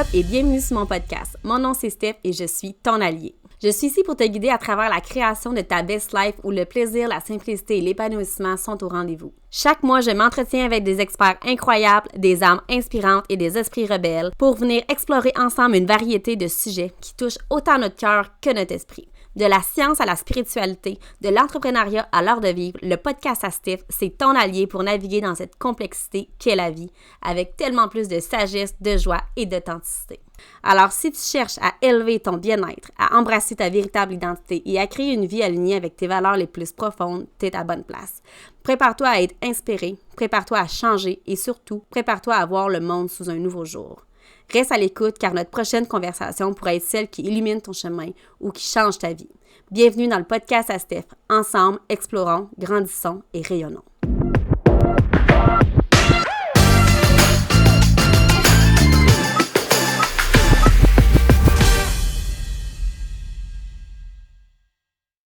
up et bienvenue sur mon podcast. Mon nom c'est Steph et je suis ton allié. Je suis ici pour te guider à travers la création de ta best life où le plaisir, la simplicité et l'épanouissement sont au rendez-vous. Chaque mois, je m'entretiens avec des experts incroyables, des âmes inspirantes et des esprits rebelles pour venir explorer ensemble une variété de sujets qui touchent autant notre cœur que notre esprit. De la science à la spiritualité, de l'entrepreneuriat à l'art de vivre, le podcast à Steph, c'est ton allié pour naviguer dans cette complexité qu'est la vie, avec tellement plus de sagesse, de joie et d'authenticité. Alors, si tu cherches à élever ton bien-être, à embrasser ta véritable identité et à créer une vie alignée avec tes valeurs les plus profondes, t'es à bonne place. Prépare-toi à être inspiré, prépare-toi à changer et surtout, prépare-toi à voir le monde sous un nouveau jour. Reste à l'écoute car notre prochaine conversation pourrait être celle qui illumine ton chemin ou qui change ta vie. Bienvenue dans le podcast à Steph. Ensemble, explorons, grandissons et rayonnons.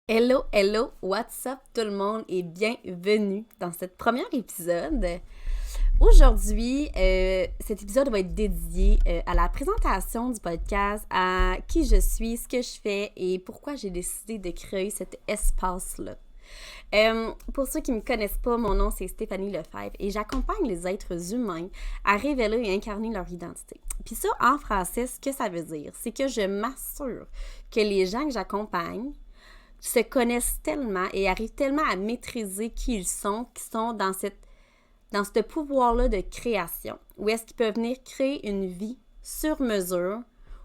Hello, hello, what's up tout le monde et bienvenue dans ce premier épisode. Aujourd'hui, cet épisode va être dédié à la présentation du podcast, à qui je suis, ce que je fais et pourquoi j'ai décidé de créer cet espace-là. Pour ceux qui ne me connaissent pas, mon nom c'est Stéphanie Lefebvre et j'accompagne les êtres humains à révéler et incarner leur identité. Puis ça, en français, ce que ça veut dire, c'est que je m'assure que les gens que j'accompagne se connaissent tellement et arrivent tellement à maîtriser qui ils sont, qui sont dans ce pouvoir-là de création, où est-ce qu'ils peuvent venir créer une vie sur mesure,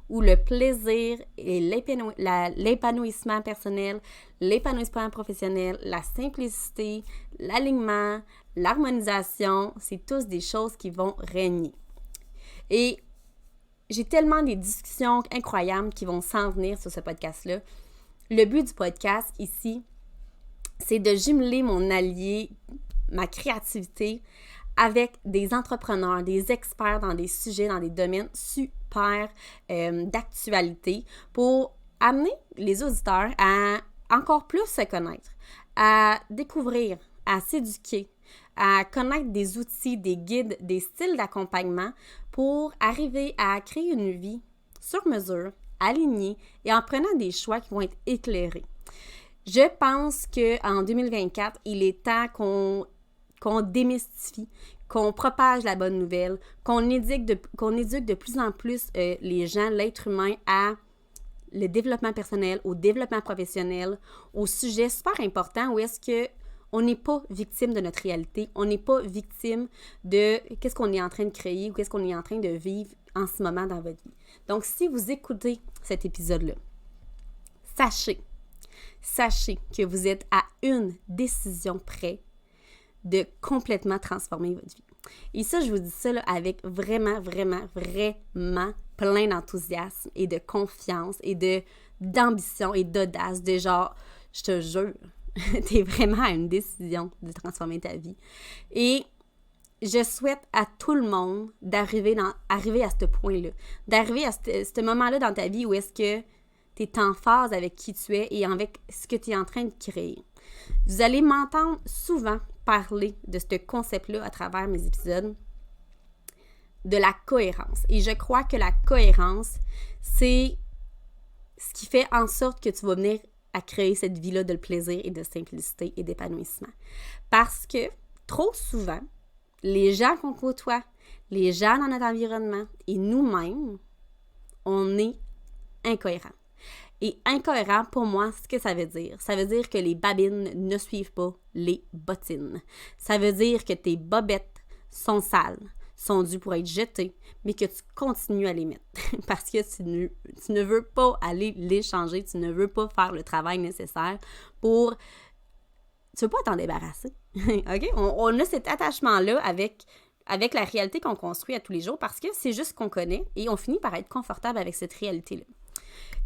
où le plaisir et l'épanouissement personnel, l'épanouissement professionnel, la simplicité, l'alignement, l'harmonisation, c'est tous des choses qui vont régner. Et j'ai tellement des discussions incroyables qui vont s'en venir sur ce podcast-là. Le but du podcast ici, c'est de jumeler mon allié, ma créativité avec des entrepreneurs, des experts dans des sujets, dans des domaines super d'actualité pour amener les auditeurs à encore plus se connaître, à découvrir, à s'éduquer, à connaître des outils, des guides, des styles d'accompagnement pour arriver à créer une vie sur mesure, alignée et en prenant des choix qui vont être éclairés. Je pense qu'en 2024, il est temps qu'on démystifie, qu'on propage la bonne nouvelle, qu'on éduque de plus en plus les gens, l'être humain, à le développement personnel, au développement professionnel, au sujet super important où est-ce qu'on n'est pas victime de notre réalité, on n'est pas victime de qu'est-ce qu'on est en train de créer ou qu'est-ce qu'on est en train de vivre en ce moment dans votre vie. Donc, si vous écoutez cet épisode-là, sachez que vous êtes à une décision près de complètement transformer votre vie. Et ça, je vous dis ça là, avec vraiment plein d'enthousiasme et de confiance et d'ambition et d'audace, de genre, je te jure, t'es vraiment à une décision de transformer ta vie. Et je souhaite à tout le monde d'arriver à ce point-là, d'arriver à ce moment-là dans ta vie où est-ce que tu es en phase avec qui tu es et avec ce que tu es en train de créer. Vous allez m'entendre souvent parler de ce concept-là à travers mes épisodes, de la cohérence. Et je crois que la cohérence, c'est ce qui fait en sorte que tu vas venir à créer cette vie-là de plaisir et de simplicité et d'épanouissement. Parce que trop souvent, les gens qu'on côtoie, les gens dans notre environnement et nous-mêmes, on est incohérents. Et incohérent, pour moi, ce que ça veut dire que les babines ne suivent pas les bottines. Ça veut dire que tes bobettes sont sales, sont dues pour être jetées, mais que tu continues à les mettre. Parce que tu ne veux pas aller les changer, tu ne veux pas faire le travail nécessaire pour... Tu ne veux pas t'en débarrasser. OK? On a cet attachement-là avec la réalité qu'on construit à tous les jours parce que c'est juste ce qu'on connaît et on finit par être confortable avec cette réalité-là.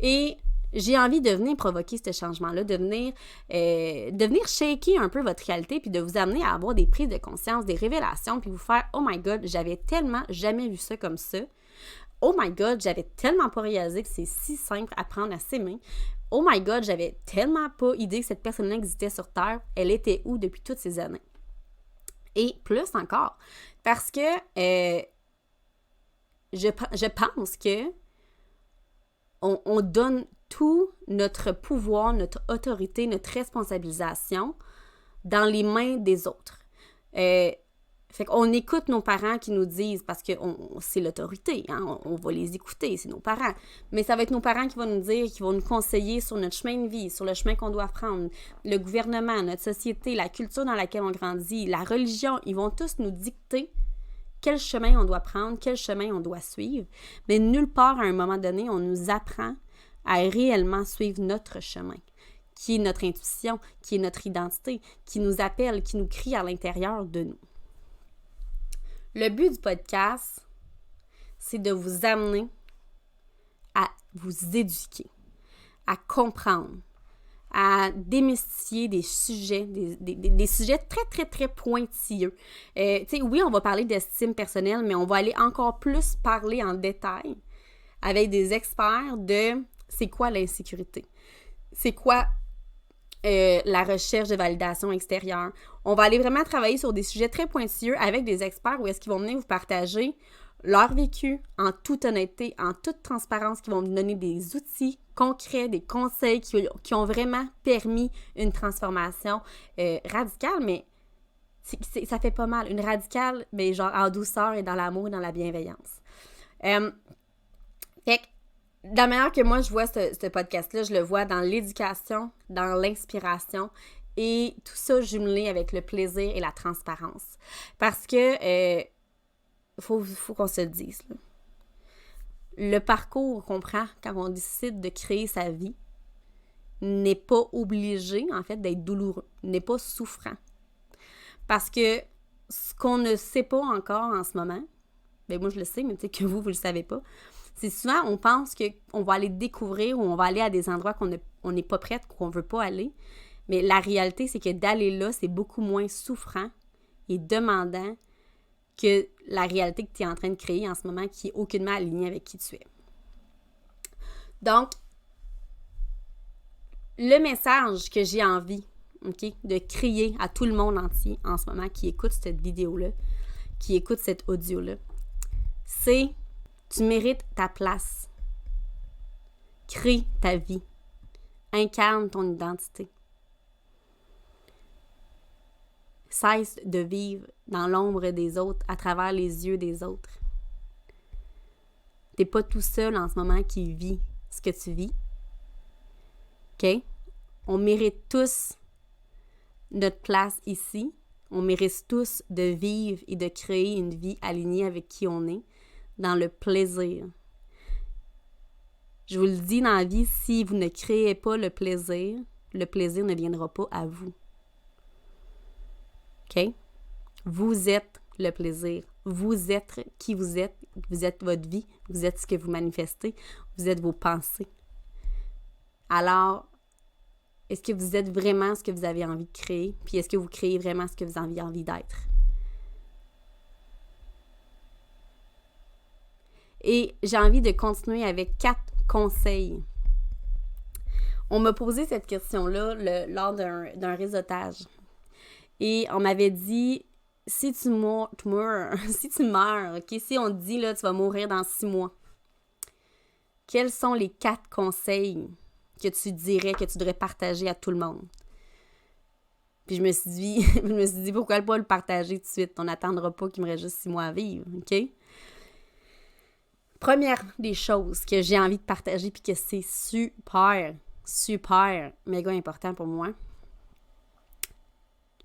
Et j'ai envie de venir provoquer ce changement-là, de venir shaker un peu votre réalité puis de vous amener à avoir des prises de conscience, des révélations puis vous faire « Oh my God, j'avais tellement jamais vu ça comme ça. Oh my God, j'avais tellement pas réalisé que c'est si simple à prendre à ses mains. Oh my God, j'avais tellement pas idée que cette personne-là existait sur Terre. Elle était où depuis toutes ces années? » Et plus encore, parce que je pense que on donne tout notre pouvoir, notre autorité, notre responsabilisation dans les mains des autres. Fait qu'on écoute nos parents qui nous disent, parce que c'est l'autorité, hein, on va les écouter, c'est nos parents. Mais ça va être nos parents qui vont nous dire, qui vont nous conseiller sur notre chemin de vie, sur le chemin qu'on doit prendre. Le gouvernement, notre société, la culture dans laquelle on grandit, la religion, ils vont tous nous dicter quel chemin on doit prendre, quel chemin on doit suivre. Mais nulle part, à un moment donné, on nous apprend à réellement suivre notre chemin, qui est notre intuition, qui est notre identité, qui nous appelle, qui nous crie à l'intérieur de nous. Le but du podcast, c'est de vous amener à vous éduquer, à comprendre, à démystifier des sujets, des sujets très, très, très pointilleux. Oui, on va parler d'estime personnelle, mais on va aller encore plus parler en détail avec des experts de c'est quoi l'insécurité, c'est quoi la recherche de validation extérieure. On va aller vraiment travailler sur des sujets très pointilleux avec des experts où est-ce qu'ils vont venir vous partager leur vécu en toute honnêteté, en toute transparence, qui vont vous donner des outils concrets, des conseils qui ont vraiment permis une transformation radicale, mais ça fait pas mal. Une radicale, mais genre en douceur et dans l'amour et dans la bienveillance. Fait que de la manière que moi je vois ce podcast-là, je le vois dans l'éducation, dans l'inspiration et tout ça jumelé avec le plaisir et la transparence. Parce que faut qu'on se le dise, là. Le parcours qu'on prend quand on décide de créer sa vie n'est pas obligé, en fait, d'être douloureux, n'est pas souffrant. Parce que ce qu'on ne sait pas encore en ce moment, ben moi je le sais, mais peut-être que vous le savez pas, c'est souvent, on pense qu'on va aller découvrir ou on va aller à des endroits qu'on n'est pas prête, qu'on ne veut pas aller. Mais la réalité, c'est que d'aller là, c'est beaucoup moins souffrant et demandant que la réalité que tu es en train de créer en ce moment qui est aucunement alignée avec qui tu es. Donc, le message que j'ai envie, de crier à tout le monde entier en ce moment qui écoute cette vidéo-là, qui écoute cet audio-là, c'est tu mérites ta place. Crée ta vie. Incarne ton identité. Cesse de vivre dans l'ombre des autres, à travers les yeux des autres. T'es pas tout seul en ce moment qui vit ce que tu vis. OK? On mérite tous notre place ici. On mérite tous de vivre et de créer une vie alignée avec qui on est, dans le plaisir. Je vous le dis dans la vie, si vous ne créez pas le plaisir ne viendra pas à vous. OK? Vous êtes le plaisir. Vous êtes qui vous êtes. Vous êtes votre vie. Vous êtes ce que vous manifestez. Vous êtes vos pensées. Alors, est-ce que vous êtes vraiment ce que vous avez envie de créer? Puis est-ce que vous créez vraiment ce que vous avez envie d'être? Et j'ai envie de continuer avec 4 conseils. On m'a posé cette question-là lors d'un réseautage. Et on m'avait dit, si tu meurs, OK, si on te dit, là, tu vas mourir dans 6 mois, quels sont les 4 conseils que tu dirais, que tu devrais partager à tout le monde? Puis je me suis dit, pourquoi pas le partager tout de suite? On n'attendra pas qu'il me reste juste 6 mois à vivre, OK? Première des choses que j'ai envie de partager puis que c'est super, méga important pour moi,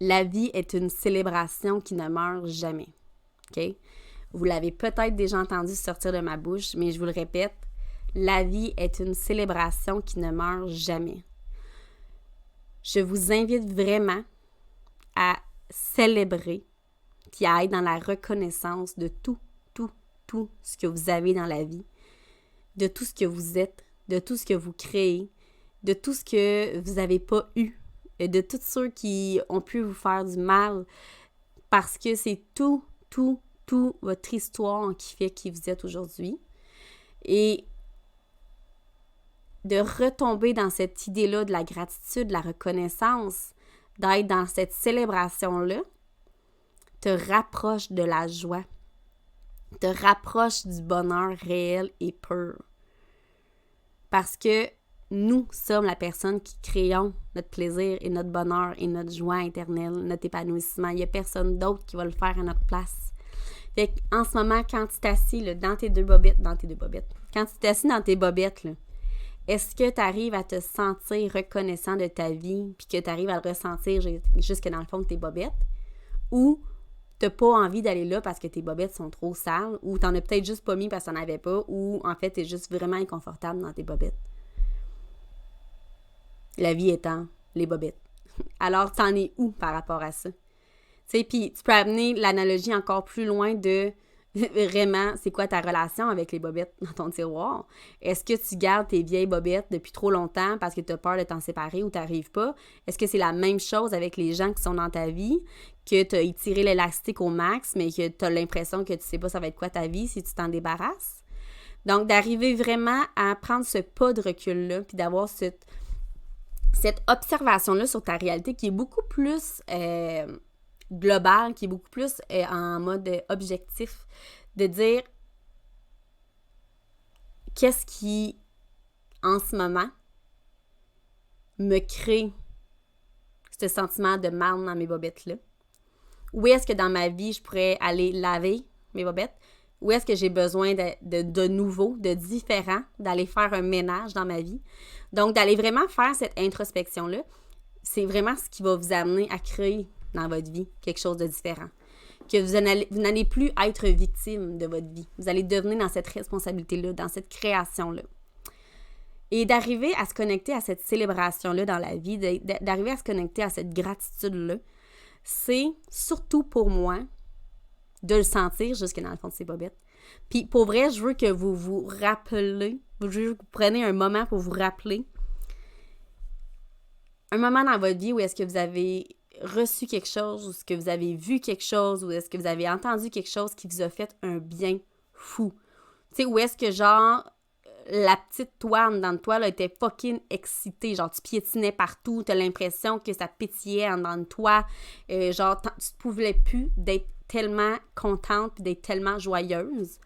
la vie est une célébration qui ne meurt jamais. OK? Vous l'avez peut-être déjà entendu sortir de ma bouche, mais je vous le répète, la vie est une célébration qui ne meurt jamais. Je vous invite vraiment à célébrer puis à être dans la reconnaissance de tout ce que vous avez dans la vie, de tout ce que vous êtes, de tout ce que vous créez, de tout ce que vous n'avez pas eu, de tous ceux qui ont pu vous faire du mal, parce que c'est tout votre histoire qui fait qui vous êtes aujourd'hui. Et de retomber dans cette idée-là de la gratitude, de la reconnaissance, d'être dans cette célébration-là, te rapproche de la joie. te rapproche du bonheur réel et pur. Parce que nous sommes la personne qui créons notre plaisir et notre bonheur et notre joie éternelle, notre épanouissement. Il n'y a personne d'autre qui va le faire à notre place. Fait qu'en ce moment, quand tu t'assis là, quand tu t'assis dans tes bobettes, là, est-ce que tu arrives à te sentir reconnaissant de ta vie puis que tu arrives à le ressentir jusque dans le fond de tes bobettes? Ou tu n'as pas envie d'aller là parce que tes bobettes sont trop sales, ou tu n'en as peut-être juste pas mis parce que tu n'en avais pas, ou en fait, tu es juste vraiment inconfortable dans tes bobettes. La vie étant les bobettes. Alors, t'en es où par rapport à ça? Tu sais, puis tu peux amener l'analogie encore plus loin de vraiment, c'est quoi ta relation avec les bobettes dans ton tiroir? Est-ce que tu gardes tes vieilles bobettes depuis trop longtemps parce que tu as peur de t'en séparer ou tu n'arrives pas? Est-ce que c'est la même chose avec les gens qui sont dans ta vie, que tu as étiré l'élastique au max, mais que tu as l'impression que tu sais pas ça va être quoi ta vie si tu t'en débarrasses? Donc, d'arriver vraiment à prendre ce pas de recul-là, puis d'avoir cette observation-là sur ta réalité qui est beaucoup plus globale, qui est beaucoup plus en mode objectif, de dire qu'est-ce qui, en ce moment, me crée ce sentiment de mal dans mes bobettes-là. Où est-ce que dans ma vie, je pourrais aller laver mes bobettes? Où est-ce que j'ai besoin de nouveau, de différent, d'aller faire un ménage dans ma vie? Donc, d'aller vraiment faire cette introspection-là, c'est vraiment ce qui va vous amener à créer dans votre vie quelque chose de différent. Que vous n'allez plus être victime de votre vie. Vous allez devenir dans cette responsabilité-là, dans cette création-là. Et d'arriver à se connecter à cette célébration-là dans la vie, d'arriver à se connecter à cette gratitude-là, c'est surtout pour moi de le sentir jusque dans le fond de ses bobettes. Puis pour vrai, je veux que vous vous rappelez, je veux que vous preniez un moment pour vous rappeler un moment dans votre vie où est-ce que vous avez reçu quelque chose, ou est-ce que vous avez vu quelque chose, ou est-ce que vous avez entendu quelque chose qui vous a fait un bien fou. Tu sais, où est-ce que genre la petite toi en dedans de toi là, était fucking excitée, genre tu piétinais partout, t'as l'impression que ça pétillait en dedans de toi, genre tu ne pouvais plus d'être tellement contente et d'être tellement joyeuse.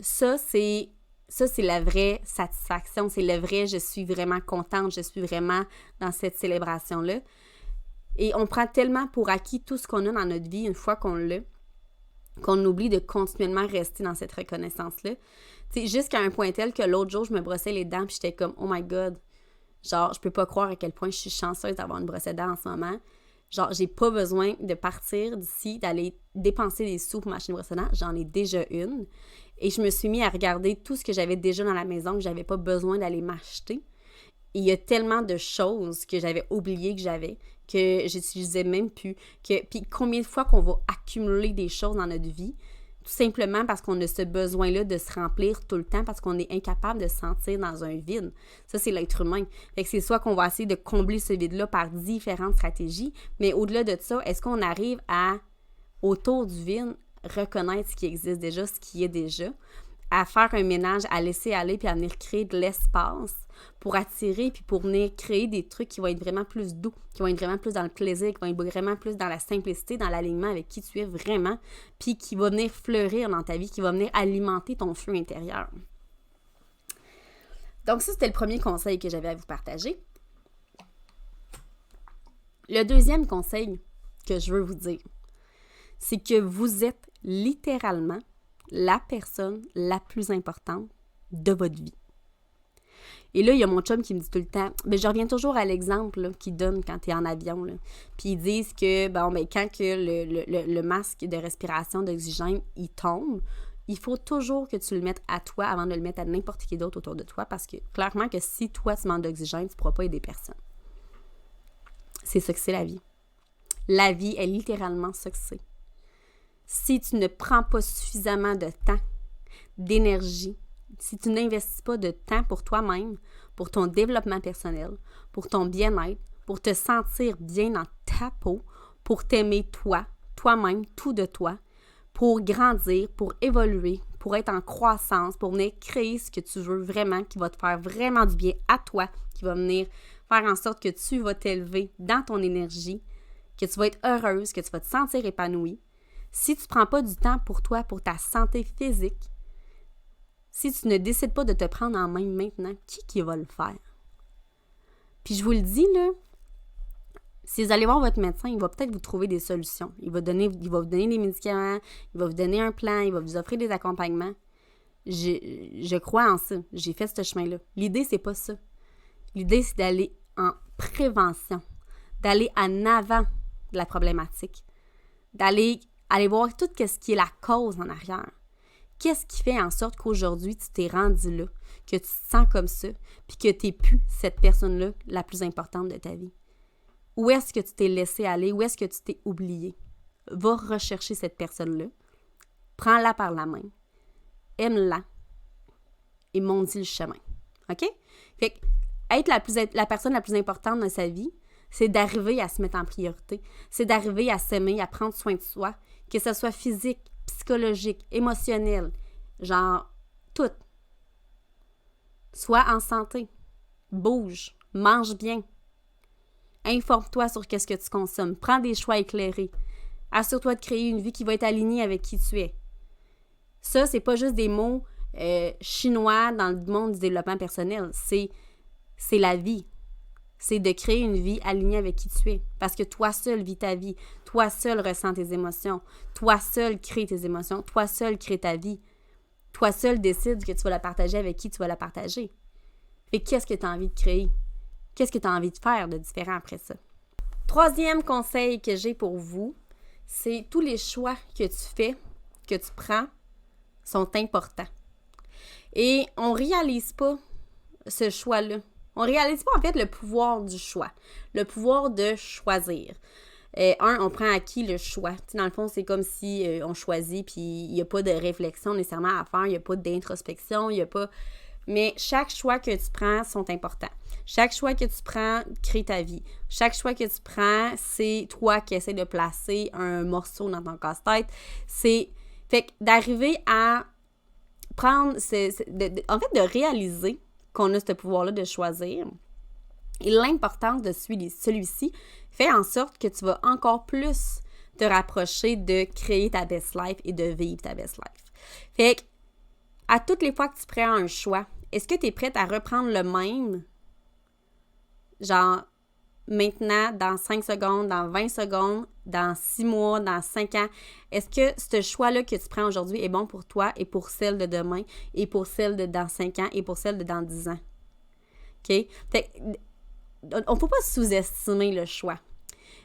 Ça, c'est la vraie satisfaction, c'est le vrai « je suis vraiment contente, je suis vraiment dans cette célébration-là ». Et on prend tellement pour acquis tout ce qu'on a dans notre vie une fois qu'on l'a, qu'on oublie de continuellement rester dans cette reconnaissance-là. Tu sais, jusqu'à un point tel que l'autre jour, je me brossais les dents puis j'étais comme « oh my God ». Genre, je peux pas croire à quel point je suis chanceuse d'avoir une brosse à dents en ce moment. Genre, j'ai pas besoin de partir d'ici, d'aller dépenser des sous pour m'acheter une brosse à dents. J'en ai déjà une. Et je me suis mis à regarder tout ce que j'avais déjà dans la maison, que j'avais pas besoin d'aller m'acheter. Et il y a tellement de choses que j'avais oubliées que j'avais, que j'utilisais même plus. Puis combien de fois qu'on va accumuler des choses dans notre vie, tout simplement parce qu'on a ce besoin-là de se remplir tout le temps, parce qu'on est incapable de se sentir dans un vide. Ça, c'est l'être humain. Fait que c'est soit qu'on va essayer de combler ce vide-là par différentes stratégies, mais au-delà de ça, est-ce qu'on arrive à, autour du vide, reconnaître ce qui existe déjà, ce qui est déjà, à faire un ménage, à laisser aller, puis à venir créer de l'espace pour attirer, puis pour venir créer des trucs qui vont être vraiment plus doux, qui vont être vraiment plus dans le plaisir, qui vont être vraiment plus dans la simplicité, dans l'alignement avec qui tu es vraiment, puis qui va venir fleurir dans ta vie, qui va venir alimenter ton feu intérieur. Donc ça, c'était le premier conseil que j'avais à vous partager. Le deuxième conseil que je veux vous dire, c'est que vous êtes littéralement la personne la plus importante de votre vie. Et là, il y a mon chum qui me dit tout le temps, mais je reviens toujours à l'exemple qu'il donne quand tu es en avion. Là. Puis ils disent que quand que le masque de respiration d'oxygène, il tombe, il faut toujours que tu le mettes à toi avant de le mettre à n'importe qui d'autre autour de toi, parce que clairement que si toi tu manques d'oxygène, tu ne pourras pas aider personne. C'est ça que c'est la vie. La vie est littéralement ça que c'est. Si tu ne prends pas suffisamment de temps, d'énergie, si tu n'investis pas de temps pour toi-même, pour ton développement personnel, pour ton bien-être, pour te sentir bien dans ta peau, pour t'aimer toi-même, tout de toi, pour grandir, pour évoluer, pour être en croissance, pour venir créer ce que tu veux vraiment, qui va te faire vraiment du bien à toi, qui va venir faire en sorte que tu vas t'élever dans ton énergie, que tu vas être heureuse, que tu vas te sentir épanouie. Si tu ne prends pas du temps pour toi, pour ta santé physique, si tu ne décides pas de te prendre en main maintenant, qui va le faire? Puis je vous le dis, là, si vous allez voir votre médecin, il va peut-être vous trouver des solutions. Il va vous donner des médicaments, il va vous donner un plan, il va vous offrir des accompagnements. Je crois en ça. J'ai fait ce chemin-là. L'idée, c'est pas ça. L'idée, c'est d'aller en prévention, d'aller en avant de la problématique, d'aller voir tout ce qui est la cause en arrière. Qu'est-ce qui fait en sorte qu'aujourd'hui, tu t'es rendu là, que tu te sens comme ça, puis que tu n'es plus cette personne-là la plus importante de ta vie? Où est-ce que tu t'es laissé aller? Où est-ce que tu t'es oublié? Va rechercher cette personne-là. Prends-la par la main. Aime-la. Et monte-y le chemin. OK? Fait que être la personne la plus importante dans sa vie, c'est d'arriver à se mettre en priorité. C'est d'arriver à s'aimer, à prendre soin de soi, que ce soit physique, psychologique, émotionnel, genre tout. Sois en santé. Bouge. Mange bien. Informe-toi sur ce que tu consommes. Prends des choix éclairés. Assure-toi de créer une vie qui va être alignée avec qui tu es. Ça, c'est pas juste des mots chinois dans le monde du développement personnel. C'est la vie. C'est de créer une vie alignée avec qui tu es. Parce que toi seul vis ta vie. Toi seul ressens tes émotions. Toi seul crée tes émotions. Toi seul crée ta vie. Toi seul décides que tu vas la partager avec qui tu vas la partager. Fait qu'est-ce que tu as envie de créer? Qu'est-ce que tu as envie de faire de différent après ça? Troisième conseil que j'ai pour vous, c'est tous les choix que tu fais, que tu prends, sont importants. Et on ne réalise pas ce choix-là. On ne réalise pas en fait le pouvoir du choix, le pouvoir de choisir. On prend acquis le choix. T'sais, dans le fond, c'est comme si on choisit puis il n'y a pas de réflexion nécessairement à faire, il n'y a pas d'introspection, il n'y a pas... Mais chaque choix que tu prends sont importants. Chaque choix que tu prends crée ta vie. Chaque choix que tu prends, c'est toi qui essaies de placer un morceau dans ton casse-tête. Fait que d'arriver à prendre... de réaliser qu'on a ce pouvoir-là de choisir et l'importance de celui-ci fait en sorte que tu vas encore plus te rapprocher de créer ta best life et de vivre ta best life. Fait que à toutes les fois que tu prends un choix, est-ce que tu es prête à reprendre le même? Genre, maintenant, dans 5 secondes, dans 20 secondes, dans 6 mois, dans 5 ans. Est-ce que ce choix-là que tu prends aujourd'hui est bon pour toi et pour celle de demain et pour celle de dans 5 ans et pour celle de dans 10 ans? OK? Fait on ne peut pas sous-estimer le choix.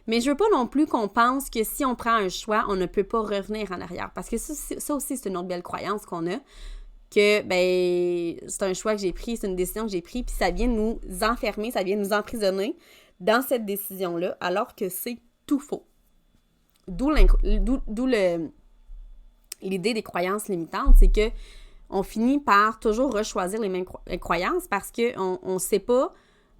Mais je veux pas non plus qu'on pense que si on prend un choix, on ne peut pas revenir en arrière. Parce que ça aussi, c'est une autre belle croyance qu'on a. Que, c'est un choix que j'ai pris, c'est une décision que j'ai prise, puis ça vient nous enfermer, ça vient nous emprisonner dans cette décision-là, alors que c'est tout faux. D'où l'idée des croyances limitantes, c'est que on finit par toujours rechoisir les mêmes croyances parce qu'on ne sait pas,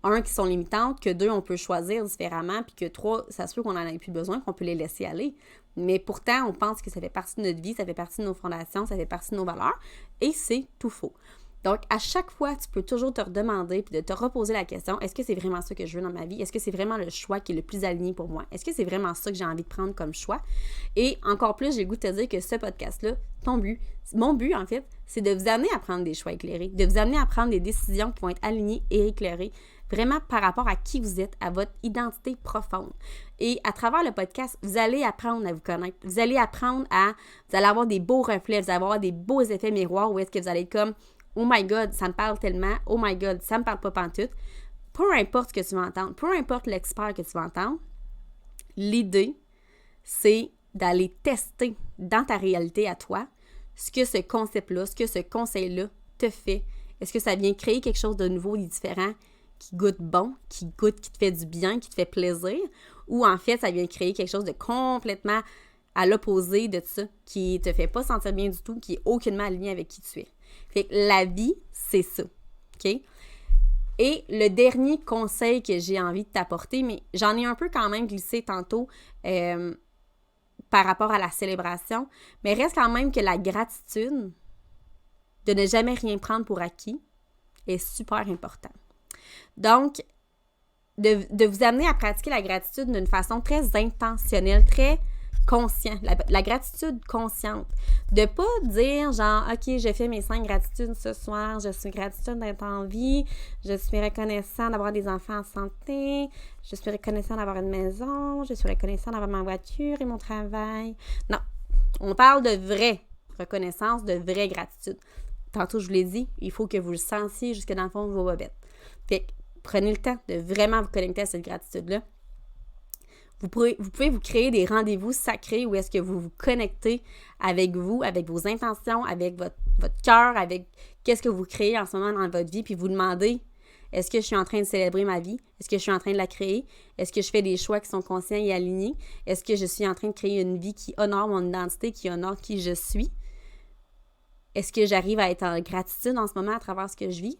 un, qui sont limitantes, que deux, on peut choisir différemment, puis que trois, ça se peut qu'on n'en ait plus besoin, qu'on peut les laisser aller. Mais pourtant, on pense que ça fait partie de notre vie, ça fait partie de nos fondations, ça fait partie de nos valeurs, et c'est tout faux. Donc, à chaque fois, tu peux toujours te redemander puis de te reposer la question, est-ce que c'est vraiment ça que je veux dans ma vie? Est-ce que c'est vraiment le choix qui est le plus aligné pour moi? Est-ce que c'est vraiment ça que j'ai envie de prendre comme choix? Et encore plus, j'ai le goût de te dire que ce podcast-là, mon but, en fait, c'est de vous amener à prendre des choix éclairés, de vous amener à prendre des décisions qui vont être alignées et éclairées, vraiment par rapport à qui vous êtes, à votre identité profonde. Et à travers le podcast, vous allez apprendre à vous connaître. Vous allez apprendre vous allez avoir des beaux reflets, vous allez avoir des beaux effets miroirs où est-ce que vous allez être comme « Oh my God, ça me parle tellement. Oh my God, ça me parle pas pantoute. » Peu importe ce que tu vas entendre, peu importe l'expert que tu vas entendre, l'idée, c'est d'aller tester dans ta réalité à toi ce que ce concept-là, ce que ce conseil-là te fait. Est-ce que ça vient créer quelque chose de nouveau, de différent, qui goûte bon, qui te fait du bien, qui te fait plaisir, ou en fait, ça vient créer quelque chose de complètement à l'opposé de ça, qui te fait pas sentir bien du tout, qui est aucunement aligné avec qui tu es. Fait que la vie, c'est ça, OK? Et le dernier conseil que j'ai envie de t'apporter, mais j'en ai un peu quand même glissé tantôt par rapport à la célébration, mais reste quand même que la gratitude, de ne jamais rien prendre pour acquis, est super important. Donc, de vous amener à pratiquer la gratitude d'une façon très intentionnelle, très conscient, la gratitude consciente. De pas dire genre, OK, j'ai fait mes 5 gratitudes ce soir, je suis gratitude d'être en vie, je suis reconnaissant d'avoir des enfants en santé, je suis reconnaissant d'avoir une maison, je suis reconnaissant d'avoir ma voiture et mon travail. Non, on parle de vraie reconnaissance, de vraie gratitude. Tantôt, je vous l'ai dit, il faut que vous le sentiez jusque dans le fond de vos bobettes. Fait que prenez le temps de vraiment vous connecter à cette gratitude-là. Vous pouvez vous créer des rendez-vous sacrés où est-ce que vous vous connectez avec vous, avec vos intentions, avec votre cœur, avec qu'est-ce que vous créez en ce moment dans votre vie, puis vous demandez, est-ce que je suis en train de célébrer ma vie? Est-ce que je suis en train de la créer? Est-ce que je fais des choix qui sont conscients et alignés? Est-ce que je suis en train de créer une vie qui honore mon identité, qui honore qui je suis? Est-ce que j'arrive à être en gratitude en ce moment à travers ce que je vis?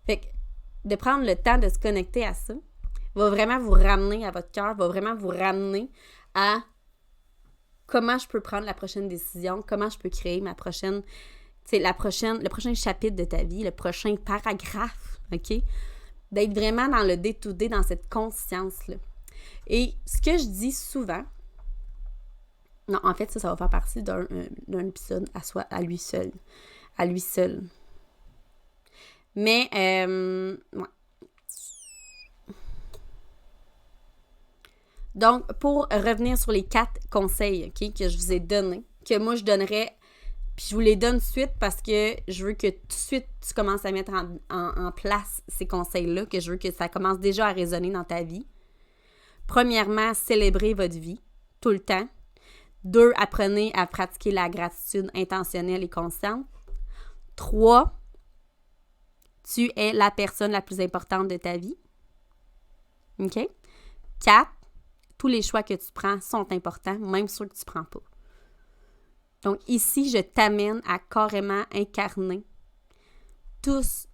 Fait que de prendre le temps de se connecter à ça va vraiment vous ramener à votre cœur, va vraiment vous ramener à comment je peux prendre la prochaine décision, comment je peux créer ma prochaine, le prochain chapitre de ta vie, le prochain paragraphe, OK? D'être vraiment dans le day-to-day, dans cette conscience-là. Et ce que je dis souvent, non, en fait, ça va faire partie d'un épisode à lui seul. Mais, ouais. Donc, pour revenir sur les 4 conseils, OK, que je vous ai donnés, que moi, je donnerais, puis je vous les donne tout de suite parce que je veux que tout de suite, tu commences à mettre en place ces conseils-là, que je veux que ça commence déjà à résonner dans ta vie. Premièrement, célébrez votre vie, tout le temps. 2, apprenez à pratiquer la gratitude intentionnelle et consciente. 3, tu es la personne la plus importante de ta vie. OK? 4, tous les choix que tu prends sont importants, même ceux que tu ne prends pas. Donc ici, je t'amène à carrément incarner tous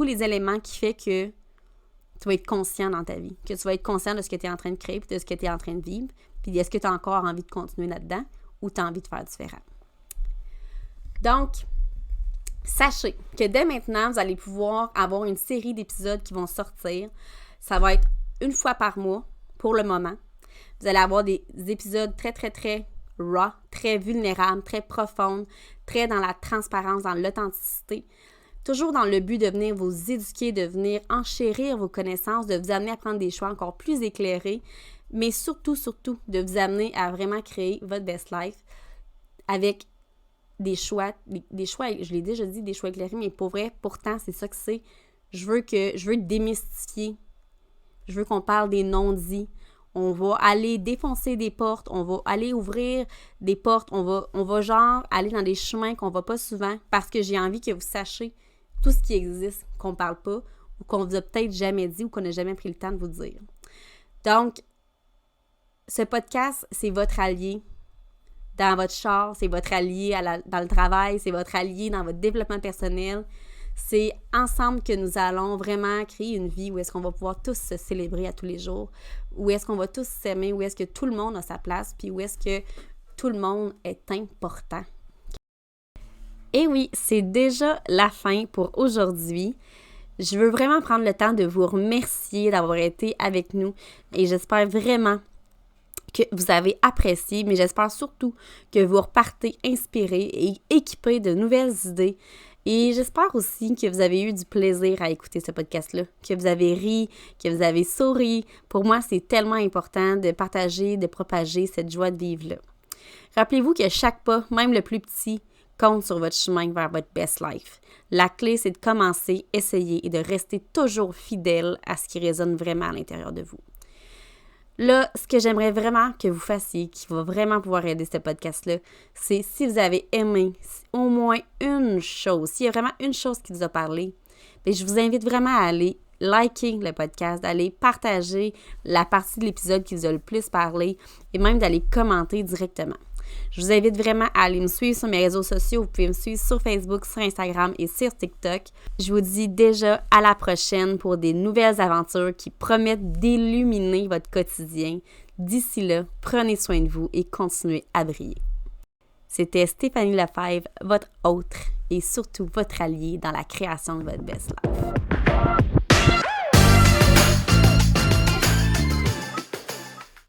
les éléments qui font que tu vas être conscient dans ta vie, que tu vas être conscient de ce que tu es en train de créer, puis de ce que tu es en train de vivre, puis est-ce que tu as encore envie de continuer là-dedans ou tu as envie de faire différent. Donc, sachez que dès maintenant, vous allez pouvoir avoir une série d'épisodes qui vont sortir. Ça va être une fois par mois pour le moment. Vous allez avoir des épisodes très, très, très raw, très vulnérables, très profondes, très dans la transparence, dans l'authenticité. Toujours dans le but de venir vous éduquer, de venir enchérir vos connaissances, de vous amener à prendre des choix encore plus éclairés, mais surtout, de vous amener à vraiment créer votre best life avec des choix, je l'ai déjà dit, des choix éclairés, mais pour vrai, pourtant, c'est ça que c'est. Je veux démystifier. Je veux qu'on parle des non-dits. On va aller défoncer des portes, on va aller ouvrir des portes, on va genre aller dans des chemins qu'on va pas souvent parce que j'ai envie que vous sachiez tout ce qui existe, qu'on parle pas ou qu'on vous a peut-être jamais dit ou qu'on n'a jamais pris le temps de vous dire. Donc, ce podcast, c'est votre allié dans votre char, c'est votre allié dans le travail, c'est votre allié dans votre développement personnel. C'est ensemble que nous allons vraiment créer une vie où est-ce qu'on va pouvoir tous se célébrer à tous les jours, où est-ce qu'on va tous s'aimer, où est-ce que tout le monde a sa place, puis où est-ce que tout le monde est important. Et oui, c'est déjà la fin pour aujourd'hui. Je veux vraiment prendre le temps de vous remercier d'avoir été avec nous et j'espère vraiment que vous avez apprécié, mais j'espère surtout que vous repartez inspirés et équipés de nouvelles idées. Et j'espère aussi que vous avez eu du plaisir à écouter ce podcast-là, que vous avez ri, que vous avez souri. Pour moi, c'est tellement important de partager, de propager cette joie de vivre-là. Rappelez-vous que chaque pas, même le plus petit, compte sur votre chemin vers votre best life. La clé, c'est de commencer, essayer et de rester toujours fidèle à ce qui résonne vraiment à l'intérieur de vous. Là, ce que j'aimerais vraiment que vous fassiez, qui va vraiment pouvoir aider ce podcast-là, c'est si vous avez aimé au moins une chose, s'il y a vraiment une chose qui vous a parlé, bien, je vous invite vraiment à aller liker le podcast, d'aller partager la partie de l'épisode qui vous a le plus parlé et même d'aller commenter directement. Je vous invite vraiment à aller me suivre sur mes réseaux sociaux. Vous pouvez me suivre sur Facebook, sur Instagram et sur TikTok. Je vous dis déjà à la prochaine pour des nouvelles aventures qui promettent d'illuminer votre quotidien. D'ici là, prenez soin de vous et continuez à briller. C'était Stéphanie Lefebvre, votre hôte et surtout votre allié dans la création de votre best life.